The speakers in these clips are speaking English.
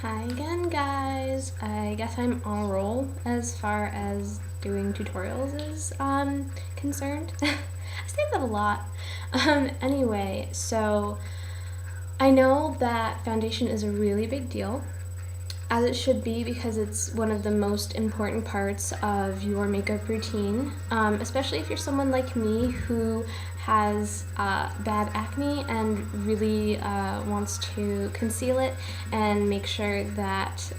Hi again, guys. I guess I'm on a roll as far as doing tutorials is concerned. I say that a lot. Anyway, so I know that foundation is a really big deal, as it should be, because it's one of the most important parts of your makeup routine, especially if you're someone like me who has bad acne and really wants to conceal it and make sure that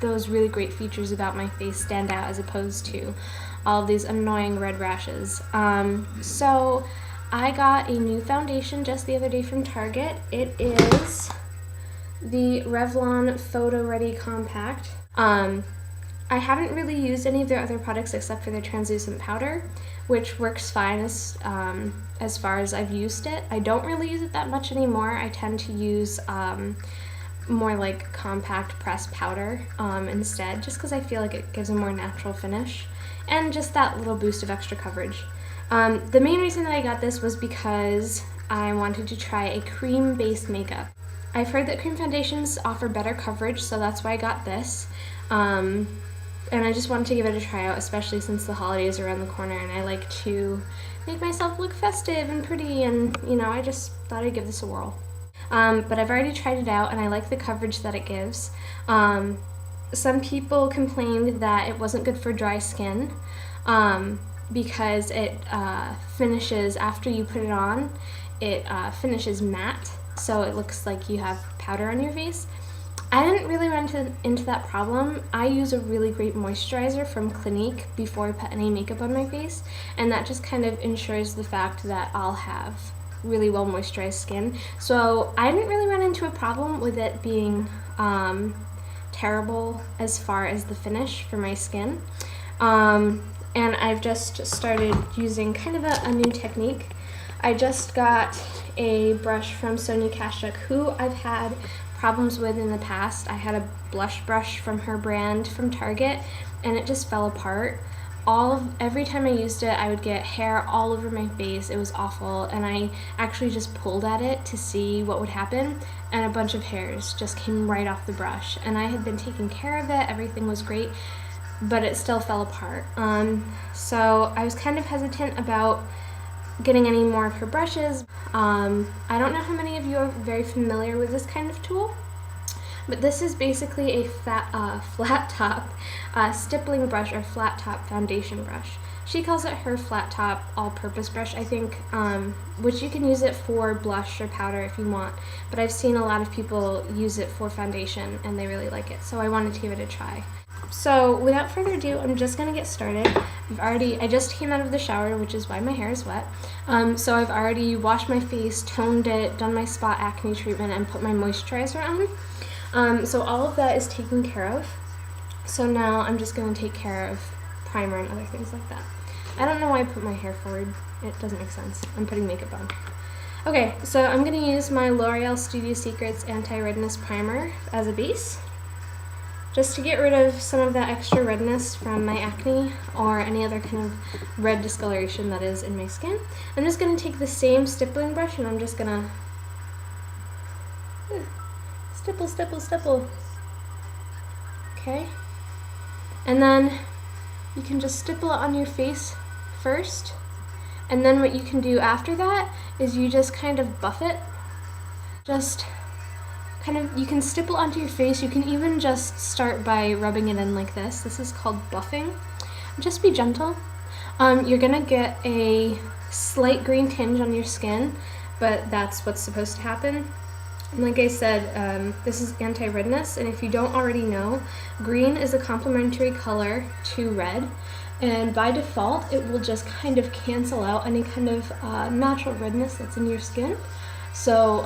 those really great features about my face stand out as opposed to all of these annoying red rashes. So I got a new foundation just the other day from Target. It is the Revlon PhotoReady Compact. I haven't really used any of their other products except for their translucent powder, which works fine as far as I've used it. I don't really use it that much anymore. I tend to use more like compact pressed powder instead, just because I feel like it gives a more natural finish and just that little boost of extra coverage. The main reason that I got this was because I wanted to try a cream-based makeup. I've heard that cream foundations offer better coverage, so that's why I got this. And I just wanted to give it a try out, especially since the holidays are around the corner and I like to make myself look festive and pretty, and you know, I just thought I'd give this a whirl. But I've already tried it out and I like the coverage that it gives. Some people complained that it wasn't good for dry skin because it finishes, after you put it on, it finishes matte, so it looks like you have powder on your face. I didn't really run into that problem. I use a really great moisturizer from Clinique before I put any makeup on my face, and that just kind of ensures the fact that I'll have really well moisturized skin. So I didn't really run into a problem with it being terrible as far as the finish for my skin. And I've just started using kind of a new technique. I just got a brush from Sonia Kashuk, who I've had problems with in the past. I had a blush brush from her brand from Target and it just fell apart. Every time I used it, I would get hair all over my face. It was awful, and I actually just pulled at it to see what would happen, and a bunch of hairs just came right off the brush. And I had been taking care of it, everything was great, but it still fell apart. So I was kind of hesitant about getting any more of her brushes. I don't know how many of you are very familiar with this kind of tool, but this is basically a flat top stippling brush or flat top foundation brush. She calls it her flat top all-purpose brush, I think, which you can use it for blush or powder if you want, but I've seen a lot of people use it for foundation and they really like it, so I wanted to give it a try. So without further ado, I'm just gonna get started. I just came out of the shower, which is why my hair is wet. So I've already washed my face, toned it, done my spot acne treatment, and put my moisturizer on. So all of that is taken care of. So now I'm just gonna take care of primer and other things like that. I don't know why I put my hair forward. It doesn't make sense. I'm putting makeup on. Okay, so I'm gonna use my L'Oreal Studio Secrets Anti-Redness Primer as a base, just to get rid of some of that extra redness from my acne or any other kind of red discoloration that is in my skin. I'm just going to take the same stippling brush and I'm just going to stipple, stipple, stipple. Okay? And then you can just stipple it on your face first, and then what you can do after that is you just kind of buff it. You can stipple onto your face. You can even just start by rubbing it in like this. This is called buffing. Just be gentle. You're gonna get a slight green tinge on your skin, but that's what's supposed to happen. And like I said, this is anti-redness, and if you don't already know, green is a complementary color to red, and by default, it will just kind of cancel out any kind of natural redness that's in your skin. So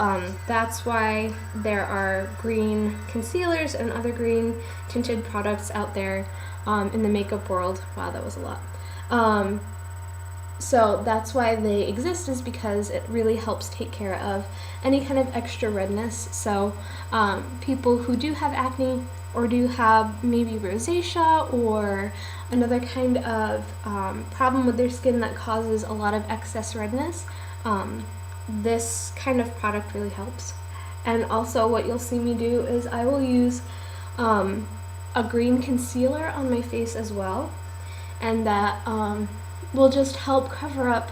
that's why there are green concealers and other green tinted products out there in the makeup world. Wow, that was a lot. So that's why they exist, is because it really helps take care of any kind of extra redness. So people who do have acne or do have maybe rosacea or another kind of problem with their skin that causes a lot of excess redness, this kind of product really helps. And also what you'll see me do is I will use a green concealer on my face as well, and that will just help cover up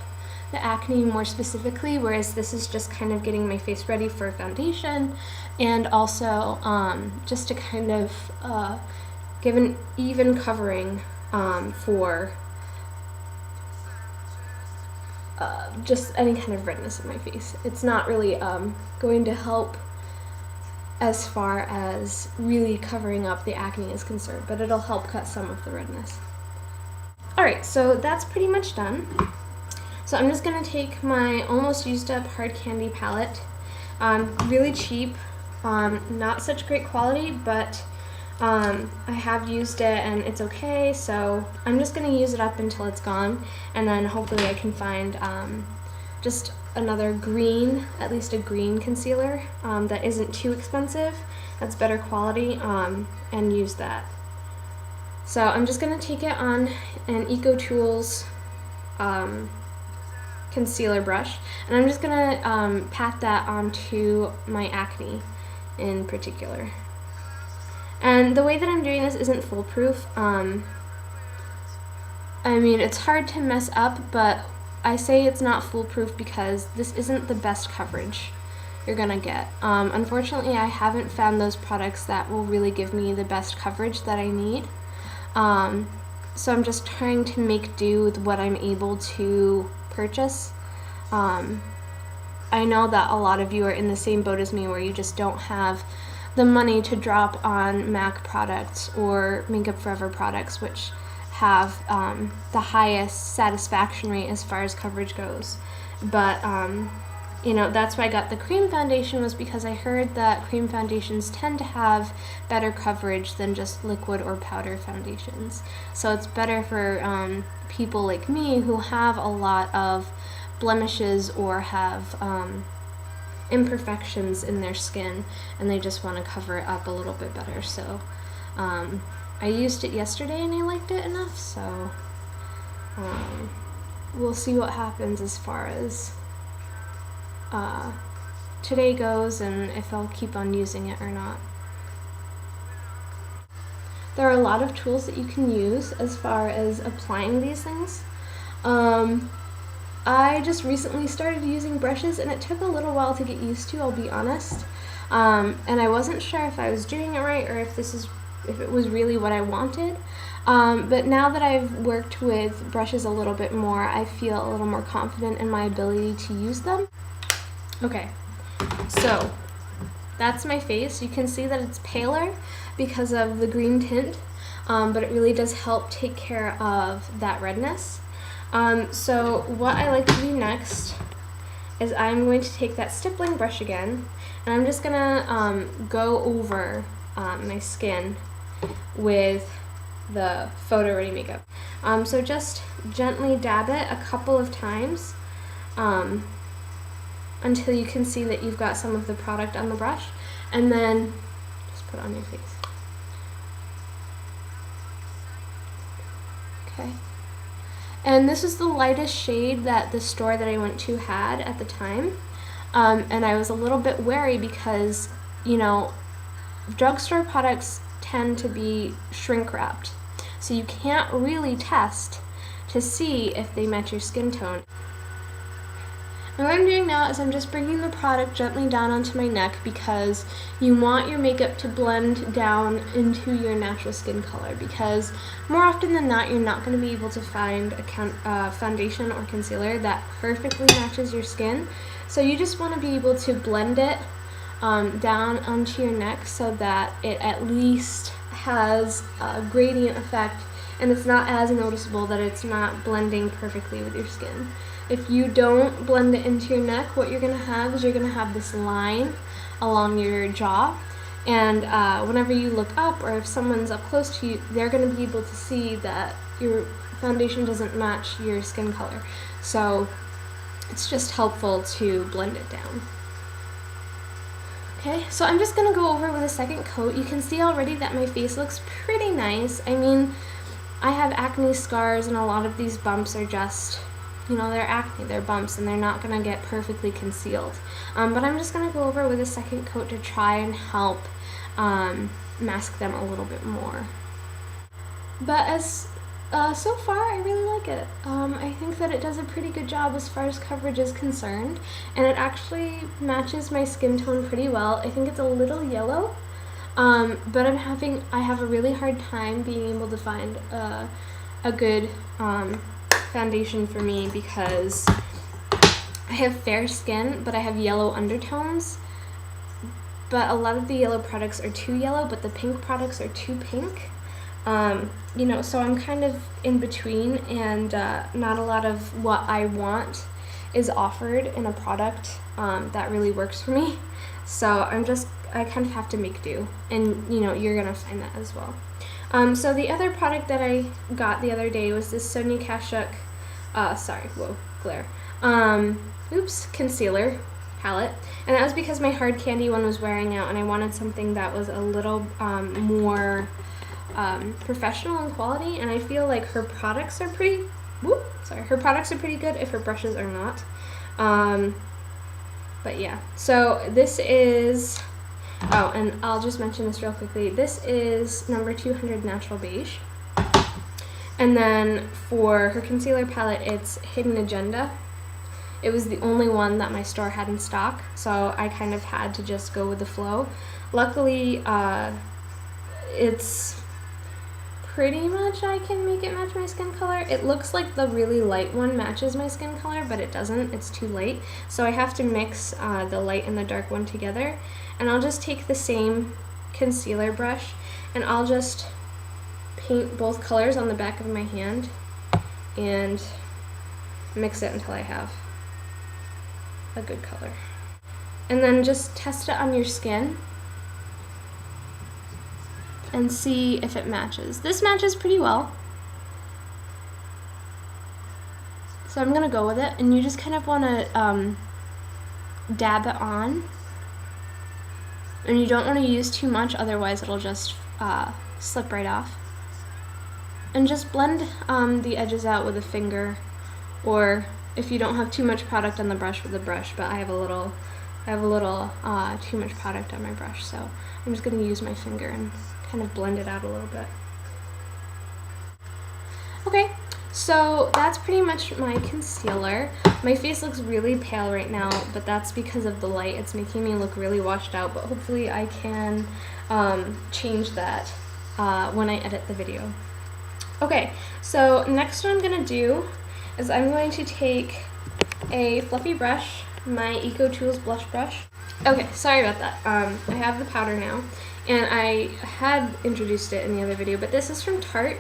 the acne more specifically, whereas this is just kind of getting my face ready for foundation, and also just to kind of give an even covering for just any kind of redness in my face. It's not really going to help as far as really covering up the acne is concerned, but it'll help cut some of the redness. Alright, so that's pretty much done. So I'm just going to take my almost used up hard candy palette, really cheap, not such great quality, but I have used it and it's okay, so I'm just going to use it up until it's gone, and then hopefully I can find just another green, at least a green concealer that isn't too expensive, that's better quality, and use that. So I'm just going to take it on an EcoTools concealer brush, and I'm just going to pat that onto my acne in particular. And the way that I'm doing this isn't foolproof. I mean, it's hard to mess up, but I say it's not foolproof because this isn't the best coverage you're gonna get. Unfortunately, I haven't found those products that will really give me the best coverage that I need. So I'm just trying to make do with what I'm able to purchase. I know that a lot of you are in the same boat as me where you just don't have the money to drop on MAC products or Makeup Forever products, which have the highest satisfaction rate as far as coverage goes. But you know, that's why I got the cream foundation, was because I heard that cream foundations tend to have better coverage than just liquid or powder foundations. So it's better for people like me who have a lot of blemishes or have imperfections in their skin and they just want to cover it up a little bit better. So I used it yesterday and I liked it enough, so we'll see what happens as far as today goes and if I'll keep on using it or not. There are a lot of tools that you can use as far as applying these things. I just recently started using brushes and it took a little while to get used to, I'll be honest. And I wasn't sure if I was doing it right or if it was really what I wanted. But now that I've worked with brushes a little bit more, I feel a little more confident in my ability to use them. Okay, so that's my face. You can see that it's paler because of the green tint, but it really does help take care of that redness. So what I like to do next is I'm going to take that stippling brush again, and I'm just gonna go over my skin with the PhotoReady makeup. So just gently dab it a couple of times until you can see that you've got some of the product on the brush, and then just put it on your face. Okay. And this is the lightest shade that the store that I went to had at the time. And I was a little bit wary because, you know, drugstore products tend to be shrink wrapped. So you can't really test to see if they match your skin tone. And what I'm doing now is I'm just bringing the product gently down onto my neck because you want your makeup to blend down into your natural skin color, because more often than not you're not going to be able to find a foundation or concealer that perfectly matches your skin. So you just want to be able to blend it down onto your neck so that it at least has a gradient effect and it's not as noticeable that it's not blending perfectly with your skin. If you don't blend it into your neck, what you're going to have is you're going to have this line along your jaw, and whenever you look up or if someone's up close to you, they're going to be able to see that your foundation doesn't match your skin color. So it's just helpful to blend it down. Okay, so I'm just going to go over with a second coat. You can see already that my face looks pretty nice. I mean, I have acne scars and a lot of these bumps are just you know, their acne, their bumps, and they're not going to get perfectly concealed. But I'm just going to go over with a second coat to try and help mask them a little bit more. But so far, I really like it. I think that it does a pretty good job as far as coverage is concerned, and it actually matches my skin tone pretty well. I think it's a little yellow, but I have a really hard time being able to find a good foundation for me because I have fair skin, but I have yellow undertones. But a lot of the yellow products are too yellow, but the pink products are too pink. You know, so I'm kind of in between, and not a lot of what I want is offered in a product that really works for me. So I kind of have to make do, and you know, you're gonna find that as well. So the other product that I got the other day was this Sonia Kashuk, glare, concealer palette, and that was because my hard candy one was wearing out, and I wanted something that was a little more professional in quality, and I feel like her products are pretty good if her brushes are not. But yeah, so this is, and I'll just mention this real quickly, this is number 200 Natural Beige, and then for her concealer palette it's Hidden Agenda. It was the only one that my store had in stock, so I kind of had to just go with the flow. Luckily, it's pretty much, I can make it match my skin color. It looks like the really light one matches my skin color, but it doesn't. It's too light. So I have to mix the light and the dark one together. And I'll just take the same concealer brush and I'll just paint both colors on the back of my hand and mix it until I have a good color. And then just test it on your skin and see if it matches. This matches pretty well. So I'm gonna go with it, and you just kind of wanna dab it on. And you don't wanna use too much, otherwise it'll just slip right off. And just blend the edges out with a finger, or if you don't have too much product on the brush, with a brush, but I have a little too much product on my brush, so I'm just gonna use my finger and kind of blend it out a little bit. Okay, so that's pretty much my concealer. My face looks really pale right now, but that's because of the light. It's making me look really washed out, but hopefully I can change that when I edit the video. Okay, so next what I'm gonna do is I'm going to take a fluffy brush, my EcoTools blush brush. Okay, sorry about that. I have the powder now, and I had introduced it in the other video, but this is from Tarte.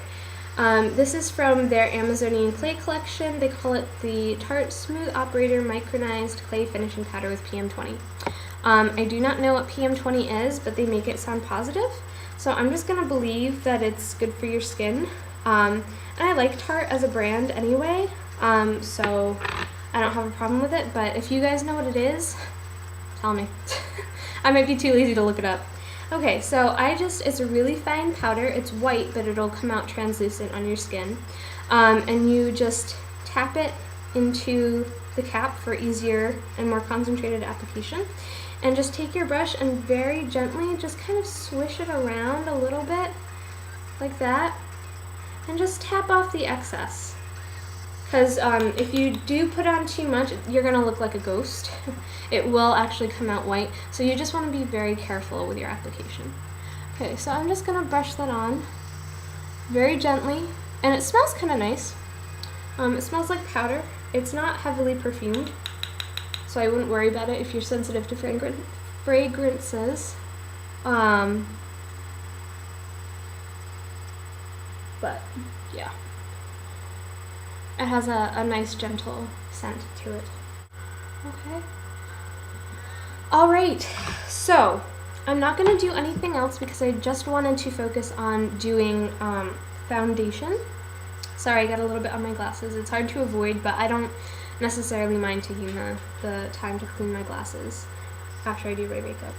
This is from their Amazonian clay collection. They call it the Tarte Smooth Operator Micronized Clay Finishing Powder with PM20. I do not know what PM20 is, but they make it sound positive, so I'm just gonna believe that it's good for your skin. And I like Tarte as a brand anyway, so I don't have a problem with it, but if you guys know what it is, tell me. I might be too lazy to look it up. Okay, so it's a really fine powder. It's white, but it'll come out translucent on your skin. And you just tap it into the cap for easier and more concentrated application. And just take your brush and very gently just kind of swish it around a little bit, like that. And just tap off the excess. Because if you do put on too much, you're going to look like a ghost. It will actually come out white, so you just want to be very careful with your application. Okay, so I'm just going to brush that on very gently, and it smells kind of nice. It smells like powder. It's not heavily perfumed, so I wouldn't worry about it if you're sensitive to fragrances. But yeah, it has a nice gentle scent to it. Okay. Alright, so I'm not going to do anything else because I just wanted to focus on doing foundation. Sorry, I got a little bit on my glasses. It's hard to avoid, but I don't necessarily mind taking the time to clean my glasses after I do my makeup.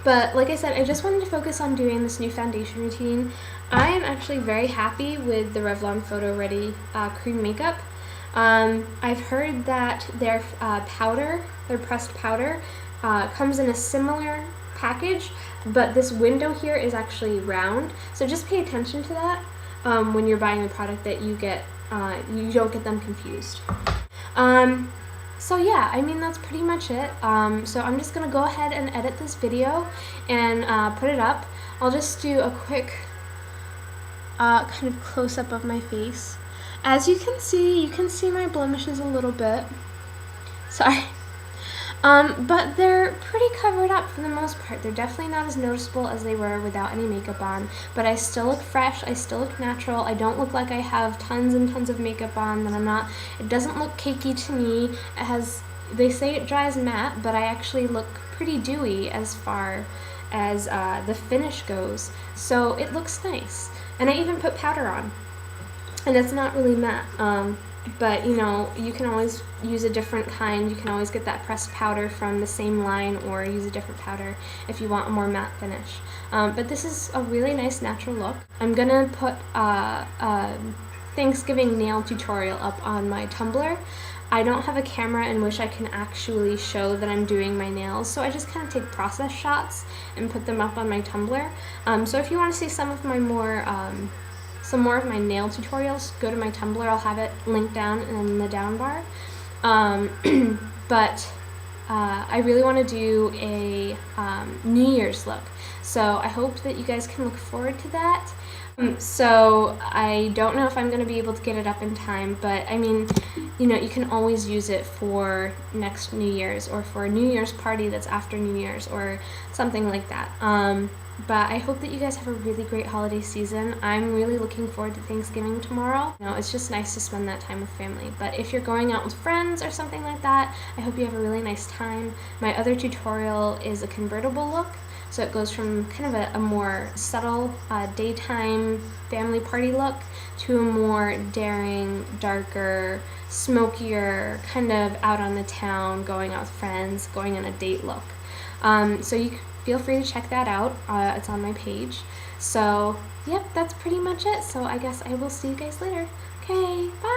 But like I said, I just wanted to focus on doing this new foundation routine. I am actually very happy with the Revlon PhotoReady cream makeup. I've heard that their powder, their pressed powder, comes in a similar package, but this window here is actually round, so just pay attention to that when you're buying the product, that you don't get them confused. So yeah, I mean, that's pretty much it. So I'm just gonna go ahead and edit this video and put it up. I'll just do a quick kind of close-up of my face. As you can see my blemishes a little bit. Sorry. But they're pretty covered up for the most part. They're definitely not as noticeable as they were without any makeup on, but I still look fresh, I still look natural. I don't look like I have tons and tons of makeup on that I'm not. It doesn't look cakey to me. It has, they say it dries matte, but I actually look pretty dewy as far as the finish goes. So it looks nice. And I even put powder on. And it's not really matte. But you know, you can always use a different kind. You can always get that pressed powder from the same line, or use a different powder if you want a more matte finish. But this is a really nice natural look. I'm gonna put a Thanksgiving nail tutorial up on my Tumblr. I don't have a camera in which I can actually show that I'm doing my nails, so I just kind of take process shots and put them up on my Tumblr. So if you want to see some of my some more of my nail tutorials, go to my Tumblr. I'll have it linked down in the down bar. But I really want to do a New Year's look, so I hope that you guys can look forward to that. So I don't know if I'm going to be able to get it up in time, but I mean, you know, you can always use it for next New Year's, or for a New Year's party that's after New Year's, or something like that. But I hope that you guys have a really great holiday season. I'm really looking forward to Thanksgiving tomorrow. You know, it's just nice to spend that time with family. But if you're going out with friends or something like that, I hope you have a really nice time. My other tutorial is a convertible look. So it goes from kind of a more subtle daytime family party look to a more daring, darker, smokier, kind of out on the town, going out with friends, going on a date look. So you feel free to check that out. It's on my page. So, yep, that's pretty much it. So I guess I will see you guys later. Okay, bye!